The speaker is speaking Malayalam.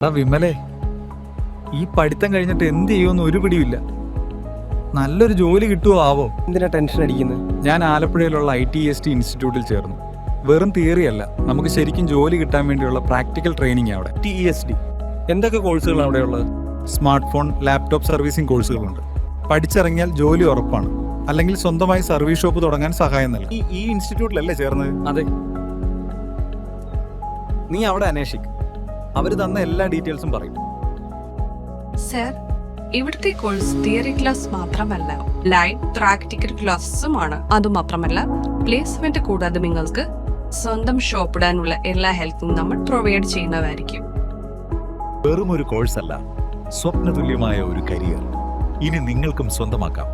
വിമലേ, ഈ പഠിത്തം കഴിഞ്ഞിട്ട് എന്ത് ചെയ്യുമെന്ന് ഒരു പിടിയില്ല. നല്ലൊരു ജോലി കിട്ടുമോ ആവോ? എന്തിനാ ടെൻഷൻ അടിക്കുന്നത്? ഞാൻ ആലപ്പുഴയിലുള്ള ITST ഇൻസ്റ്റിറ്റ്യൂട്ടിൽ ചേർന്നു. വെറും തിയറി അല്ല, നമുക്ക് ശരിക്കും ജോലി കിട്ടാൻ വേണ്ടിയുള്ള പ്രാക്ടിക്കൽ ട്രെയിനിങ് അവിടെ. TESD എന്തൊക്കെ കോഴ്സുകളാണ് അവിടെ ഉള്ളത്? സ്മാർട്ട് ഫോൺ, ലാപ്ടോപ്പ് സർവീസിംഗ് കോഴ്സുകളുണ്ട്. പഠിച്ചിറങ്ങിയാൽ ജോലി ഉറപ്പാണ്. അല്ലെങ്കിൽ സ്വന്തമായി സർവീസ് ഷോപ്പ് തുടങ്ങാൻ സഹായം നൽകും. ഈ ഇൻസ്റ്റിറ്റ്യൂട്ടിലല്ലേ ചേർന്നത്? അതെ. നീ അവിടെ അന്വേഷിക്കും, അവർ തന്ന എല്ലാ ഡീറ്റെയിൽസും പറയും. സർ, ഇവിടുത്തെ കോഴ്സ് തിയറി ക്ലാസ് മാത്രമല്ല, ലൈവ് പ്രാക്ടിക്കൽ ക്ലാസ്സുമാണ്. അതുമാത്രമല്ല, പ്ലേസ്മെന്റ് കൂടാതെ നിങ്ങൾക്ക് സ്വന്തം ഷോപ്പ് ഇടാനുള്ള എല്ലാ ഹെൽപ്പും നമ്മൾ പ്രൊവൈഡ് ചെയ്യുന്നതായിരിക്കും. വെറും ഒരു കോഴ്സല്ല, സ്വപ്നതുല്യമായ ഒരു കരിയർ ഇനി നിങ്ങൾക്കും സ്വന്തമാക്കാം.